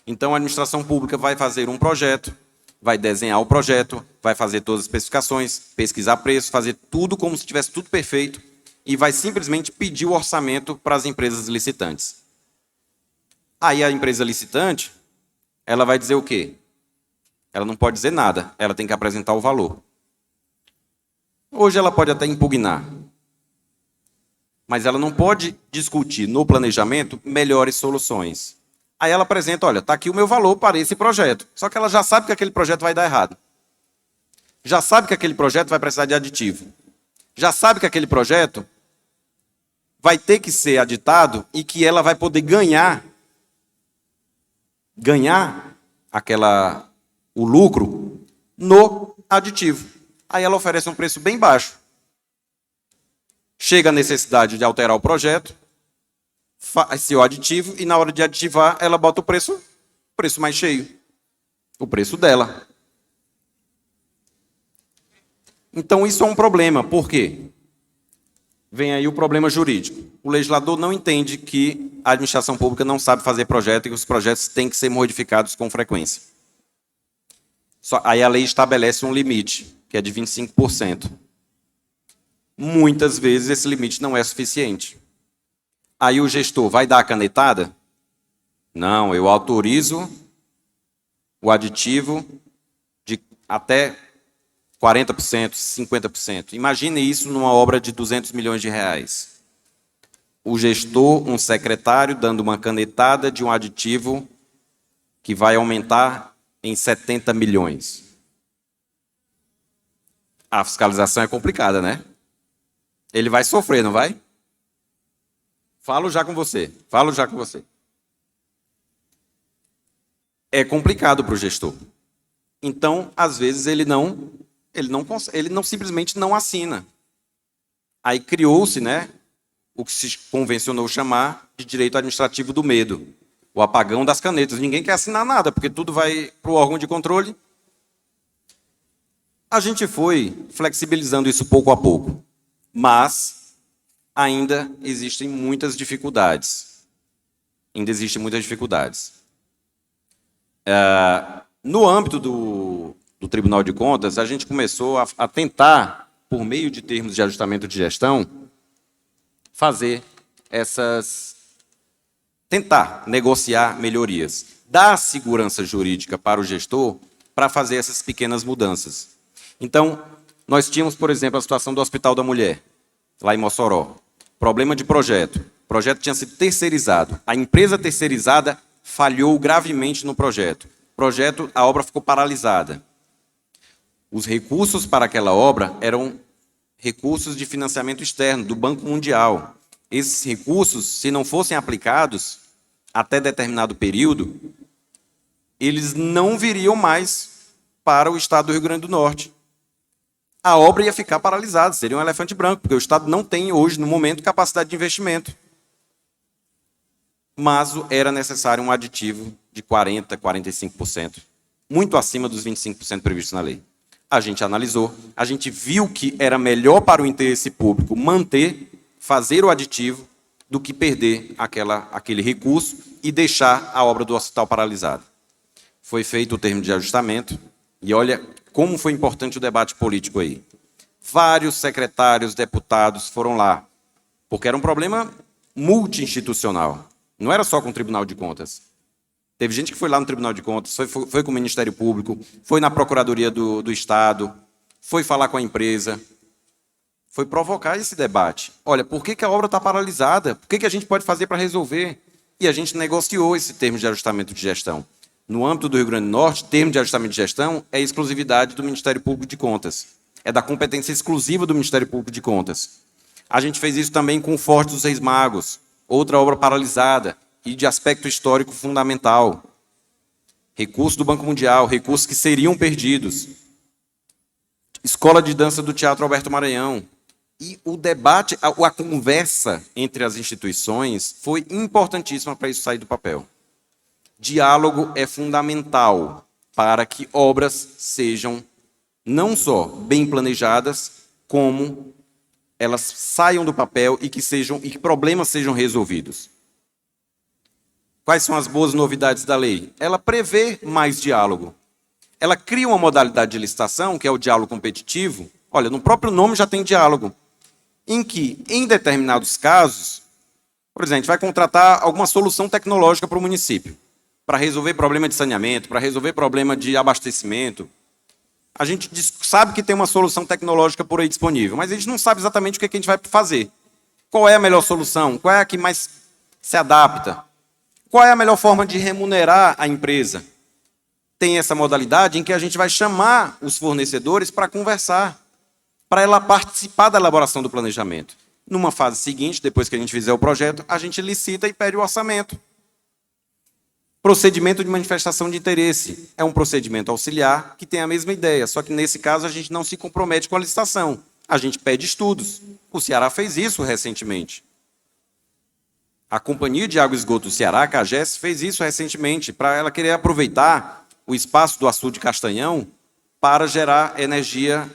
Então, a administração pública vai fazer um projeto, vai desenhar o projeto, vai fazer todas as especificações, pesquisar preço, fazer tudo como se tivesse tudo perfeito e vai simplesmente pedir o orçamento para as empresas licitantes. Aí a empresa licitante, ela vai dizer o quê? Ela não pode dizer nada, ela tem que apresentar o valor. Hoje ela pode até impugnar, mas ela não pode discutir no planejamento melhores soluções. Aí ela apresenta, olha, está aqui o meu valor para esse projeto. Só que ela já sabe que aquele projeto vai dar errado. Já sabe que aquele projeto vai precisar de aditivo. Já sabe que aquele projeto vai ter que ser aditado e que ela vai poder ganhar o lucro no aditivo. Aí ela oferece um preço bem baixo. Chega a necessidade de alterar o projeto, faz seu aditivo e na hora de aditivar ela bota o preço mais cheio. O preço dela. Então isso é um problema. Por quê? Vem aí o problema jurídico. O legislador não entende que a administração pública não sabe fazer projeto e que os projetos têm que ser modificados com frequência. Aí a lei estabelece um limite, que é de 25%. Muitas vezes esse limite não é suficiente. Aí o gestor vai dar a canetada? Não, eu autorizo o aditivo de até 40%, 50%. Imagine isso numa obra de 200 milhões de reais. O gestor, um secretário, dando uma canetada de um aditivo que vai aumentar em 70 milhões. A fiscalização é complicada, né? Ele vai sofrer, não vai? Falo já com você. É complicado para o gestor. Então, às vezes, ele simplesmente não assina. Aí criou-se, né, o que se convencionou chamar de direito administrativo do medo. O apagão das canetas. Ninguém quer assinar nada, porque tudo vai para o órgão de controle. A gente foi flexibilizando isso pouco a pouco. Mas ainda existem muitas dificuldades. No âmbito do Tribunal de Contas, a gente começou a tentar, por meio de termos de ajustamento de gestão, tentar negociar melhorias, dar segurança jurídica para o gestor para fazer essas pequenas mudanças. Então, nós tínhamos, por exemplo, a situação do Hospital da Mulher, lá em Mossoró. Problema de projeto. O projeto tinha sido terceirizado. A empresa terceirizada falhou gravemente no projeto. A obra ficou paralisada. Os recursos para aquela obra eram recursos de financiamento externo, do Banco Mundial. Esses recursos, se não fossem aplicados até determinado período, eles não viriam mais para o estado do Rio Grande do Norte. A obra ia ficar paralisada, seria um elefante branco, porque o Estado não tem hoje, no momento, capacidade de investimento. Mas era necessário um aditivo de 40%, 45%, muito acima dos 25% previstos na lei. A gente analisou, a gente viu que era melhor para o interesse público fazer o aditivo, do que perder aquele recurso e deixar a obra do hospital paralisada. Foi feito o termo de ajustamento, e olha como foi importante o debate político aí. Vários secretários, deputados foram lá, porque era um problema multi-institucional. Não era só com o Tribunal de Contas. Teve gente que foi lá no Tribunal de Contas, foi com o Ministério Público, foi na Procuradoria do Estado, foi falar com a empresa, foi provocar esse debate. Olha, por que a obra está paralisada? Por que a gente pode fazer para resolver? E a gente negociou esse termo de ajustamento de gestão. No âmbito do Rio Grande do Norte, termo de ajustamento de gestão é exclusividade do Ministério Público de Contas. É da competência exclusiva do Ministério Público de Contas. A gente fez isso também com o Forte dos Reis Magos, outra obra paralisada e de aspecto histórico fundamental. Recursos do Banco Mundial, recursos que seriam perdidos. Escola de Dança do Teatro Alberto Maranhão. E o debate, a conversa entre as instituições foi importantíssima para isso sair do papel. Diálogo é fundamental para que obras sejam não só bem planejadas, como elas saiam do papel e que problemas sejam resolvidos. Quais são as boas novidades da lei? Ela prevê mais diálogo. Ela cria uma modalidade de licitação, que é o diálogo competitivo. Olha, no próprio nome já tem diálogo, em que, em determinados casos, por exemplo, a gente vai contratar alguma solução tecnológica para o município, para resolver problema de saneamento, para resolver problema de abastecimento. A gente sabe que tem uma solução tecnológica por aí disponível, mas a gente não sabe exatamente o que a gente vai fazer. Qual é a melhor solução? Qual é a que mais se adapta? Qual é a melhor forma de remunerar a empresa? Tem essa modalidade em que a gente vai chamar os fornecedores para conversar, para ela participar da elaboração do planejamento. Numa fase seguinte, depois que a gente fizer o projeto, a gente licita e pede o orçamento. Procedimento de manifestação de interesse. É um procedimento auxiliar que tem a mesma ideia, só que nesse caso a gente não se compromete com a licitação. A gente pede estudos. O Ceará fez isso recentemente. A Companhia de Água e Esgoto do Ceará, a CAGES, fez isso recentemente, para ela querer aproveitar o espaço do açude Castanhão para gerar energia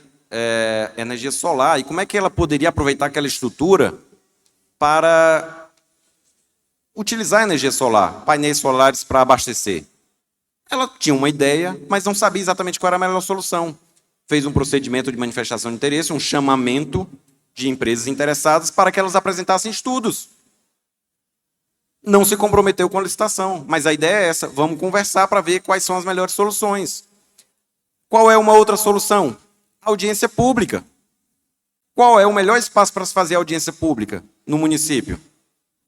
solar. E como é que ela poderia aproveitar aquela estrutura para utilizar energia solar, painéis solares para abastecer? Ela tinha uma ideia, mas não sabia exatamente qual era a melhor solução. Fez um procedimento de manifestação de interesse, um chamamento de empresas interessadas para que elas apresentassem estudos. Não se comprometeu com a licitação, mas a ideia é essa, vamos conversar para ver quais são as melhores soluções. Qual é uma outra solução? Audiência pública. Qual é o melhor espaço para se fazer audiência pública no município?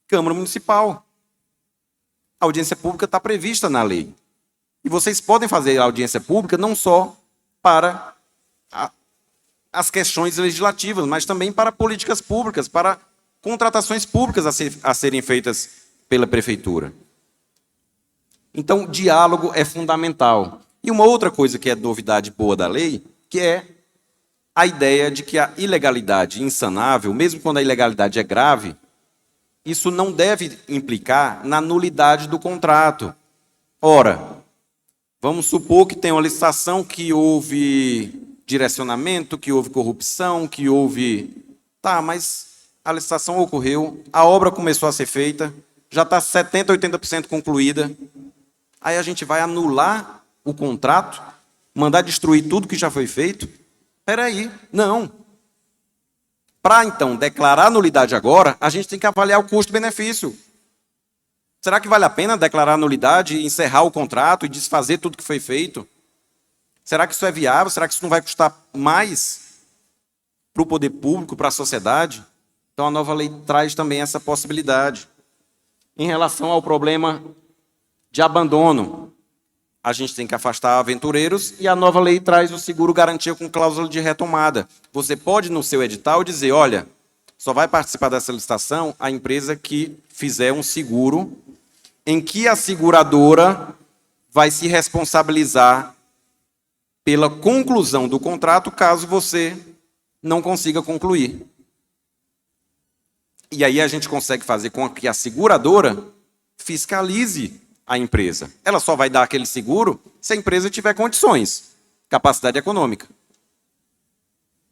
Câmara Municipal. A audiência pública está prevista na lei. E vocês podem fazer audiência pública não só para as questões legislativas, mas também para políticas públicas, para contratações públicas a serem feitas pela prefeitura. Então, diálogo é fundamental. E uma outra coisa que é novidade boa da lei, que é a ideia de que a ilegalidade insanável, mesmo quando a ilegalidade é grave, isso não deve implicar na nulidade do contrato. Ora, vamos supor que tem uma licitação que houve direcionamento, que houve corrupção, que houve... Tá, mas a licitação ocorreu, a obra começou a ser feita, já está 70%, 80% concluída. Aí a gente vai anular o contrato, mandar destruir tudo que já foi feito? Espera aí, não. Para, então, declarar nulidade agora, a gente tem que avaliar o custo-benefício. Será que vale a pena declarar nulidade, encerrar o contrato e desfazer tudo que foi feito? Será que isso é viável? Será que isso não vai custar mais para o poder público, para a sociedade? Então, a nova lei traz também essa possibilidade. Em relação ao problema de abandono, a gente tem que afastar aventureiros e a nova lei traz o seguro garantia com cláusula de retomada. Você pode, no seu edital, dizer, olha, só vai participar dessa licitação a empresa que fizer um seguro em que a seguradora vai se responsabilizar pela conclusão do contrato caso você não consiga concluir. E aí a gente consegue fazer com que a seguradora fiscalize a empresa. Ela só vai dar aquele seguro se a empresa tiver condições, capacidade econômica.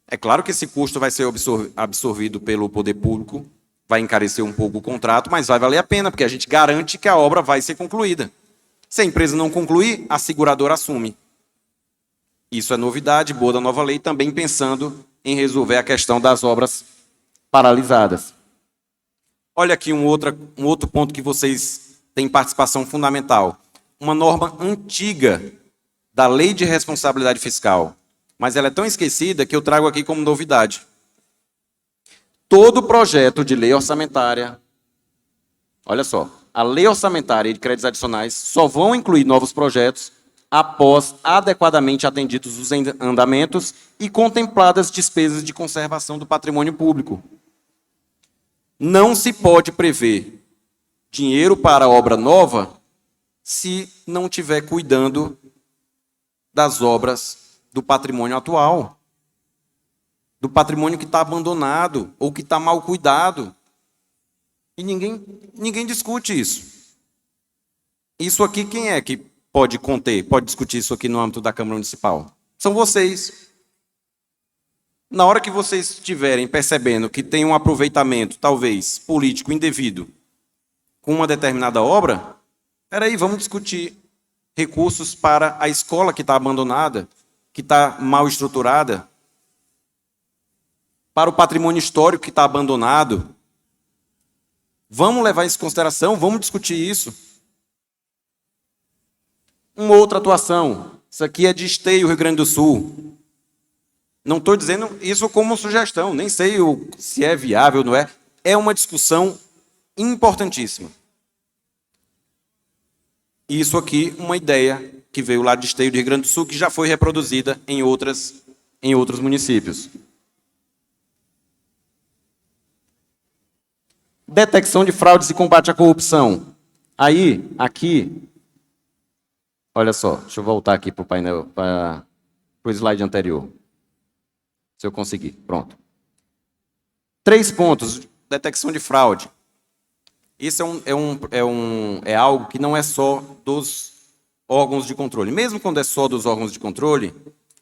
É claro que esse custo vai ser absorvido pelo poder público, vai encarecer um pouco o contrato, mas vai valer a pena, porque a gente garante que a obra vai ser concluída. Se a empresa não concluir, a seguradora assume. Isso é novidade boa da nova lei, também pensando em resolver a questão das obras paralisadas. Olha aqui um outro ponto que vocês têm participação fundamental. Uma norma antiga da Lei de Responsabilidade Fiscal, mas ela é tão esquecida que eu trago aqui como novidade. Todo projeto de lei orçamentária, olha só, a lei orçamentária e de créditos adicionais só vão incluir novos projetos após adequadamente atendidos os andamentos e contempladas despesas de conservação do patrimônio público. Não se pode prever dinheiro para obra nova se não estiver cuidando das obras do patrimônio atual, do patrimônio que está abandonado ou que está mal cuidado. E ninguém discute isso. Isso aqui, quem é que pode conter, pode discutir isso aqui no âmbito da Câmara Municipal? São vocês. Na hora que vocês estiverem percebendo que tem um aproveitamento, talvez, político indevido, com uma determinada obra, peraí, vamos discutir recursos para a escola que está abandonada, que está mal estruturada, para o patrimônio histórico que está abandonado. Vamos levar isso em consideração, vamos discutir isso. Uma outra atuação, isso aqui é de Esteio, Rio Grande do Sul. Não estou dizendo isso como sugestão, nem sei se é viável ou não é. É uma discussão importantíssima. Isso aqui, uma ideia que veio lá de Esteio, do Rio Grande do Sul, que já foi reproduzida em outros municípios. Detecção de fraudes e combate à corrupção. Aí, aqui, olha só, deixa eu voltar aqui para o painel, para o slide anterior. Se eu conseguir, pronto. 3 pontos, detecção de fraude. Isso é algo que não é só dos órgãos de controle. Mesmo quando é só dos órgãos de controle,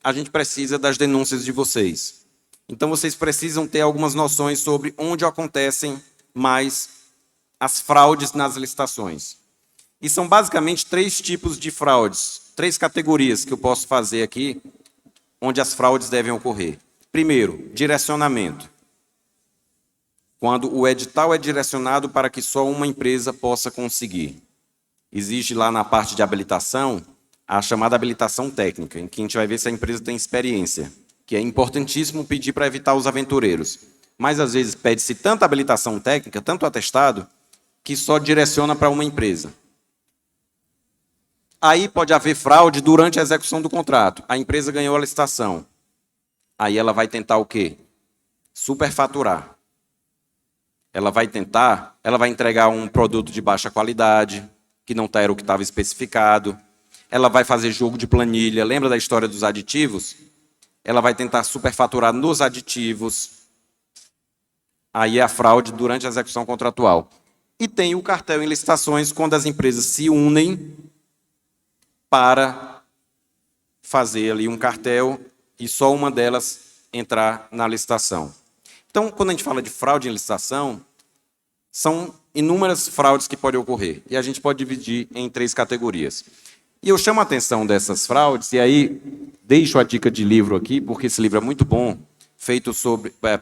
a gente precisa das denúncias de vocês. Então, vocês precisam ter algumas noções sobre onde acontecem mais as fraudes nas licitações. E são basicamente 3 tipos de fraudes, 3 categorias que eu posso fazer aqui, onde as fraudes devem ocorrer. Primeiro, direcionamento. Quando o edital é direcionado para que só uma empresa possa conseguir. Existe lá na parte de habilitação a chamada habilitação técnica, em que a gente vai ver se a empresa tem experiência, que é importantíssimo pedir para evitar os aventureiros. Mas, às vezes, pede-se tanta habilitação técnica, tanto atestado, que só direciona para uma empresa. Aí pode haver fraude durante a execução do contrato. A empresa ganhou a licitação. Aí ela vai tentar o quê? Superfaturar. Ela vai entregar um produto de baixa qualidade, que não era o que estava especificado. Ela vai fazer jogo de planilha. Lembra da história dos aditivos? Ela vai tentar superfaturar nos aditivos. Aí é a fraude durante a execução contratual. E tem o cartel em licitações, quando as empresas se unem para fazer ali um cartel e só uma delas entrar na licitação. Então, quando a gente fala de fraude em licitação, são inúmeras fraudes que podem ocorrer. E a gente pode dividir em 3 categorias. E eu chamo a atenção dessas fraudes, e aí deixo a dica de livro aqui, porque esse livro é muito bom, feito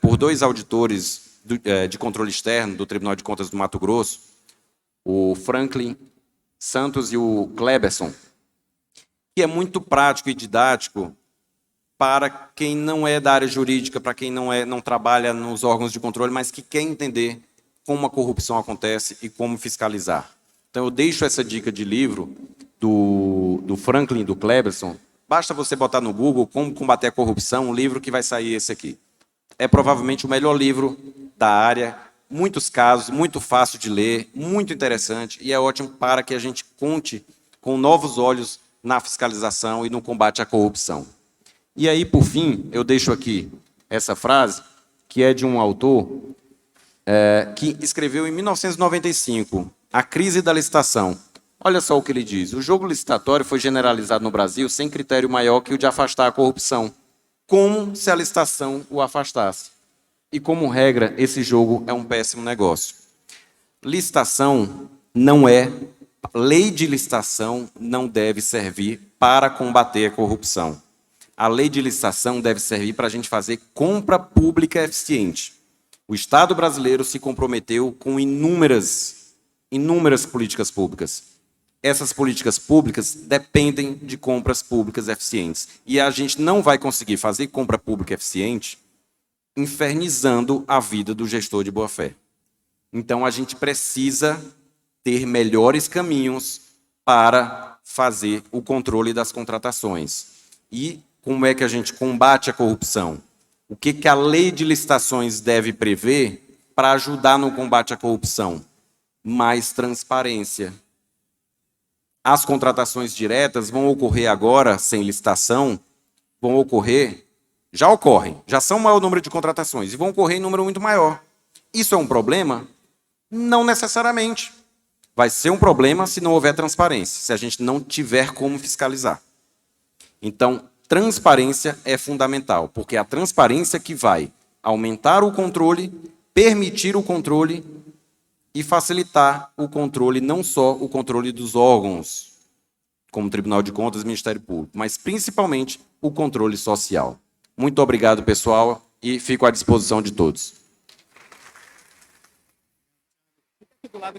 por 2 auditores de controle externo do Tribunal de Contas do Mato Grosso, o Franklin Santos e o Kleberson, que é muito prático e didático para quem não é da área jurídica, para quem não trabalha nos órgãos de controle, mas que quer entender como a corrupção acontece e como fiscalizar. Então, eu deixo essa dica de livro do Franklin e do Kleberson. Basta você botar no Google Como Combater a Corrupção, um livro que vai sair esse aqui. É provavelmente o melhor livro da área, muitos casos, muito fácil de ler, muito interessante, e é ótimo para que a gente conte com novos olhos na fiscalização e no combate à corrupção. E aí, por fim, eu deixo aqui essa frase, que é de um autor que escreveu em 1995, A Crise da Licitação. Olha só o que ele diz. O jogo licitatório foi generalizado no Brasil sem critério maior que o de afastar a corrupção, como se a licitação o afastasse. E, como regra, esse jogo é um péssimo negócio. Licitação não é... Lei de licitação não deve servir para combater a corrupção. A lei de licitação deve servir para a gente fazer compra pública eficiente. O Estado brasileiro se comprometeu com inúmeras políticas públicas. Essas políticas públicas dependem de compras públicas eficientes. E a gente não vai conseguir fazer compra pública eficiente infernizando a vida do gestor de boa-fé. Então, a gente precisa ter melhores caminhos para fazer o controle das contratações. E como é que a gente combate a corrupção? O que a lei de licitações deve prever para ajudar no combate à corrupção? Mais transparência. As contratações diretas vão ocorrer agora, sem licitação, já ocorrem, já são o maior número de contratações, e vão ocorrer em número muito maior. Isso é um problema? Não necessariamente. Vai ser um problema se não houver transparência, se a gente não tiver como fiscalizar. Então, transparência é fundamental, porque é a transparência que vai aumentar o controle, permitir o controle e facilitar o controle, não só o controle dos órgãos, como Tribunal de Contas e Ministério Público, mas principalmente o controle social. Muito obrigado, pessoal, e fico à disposição de todos.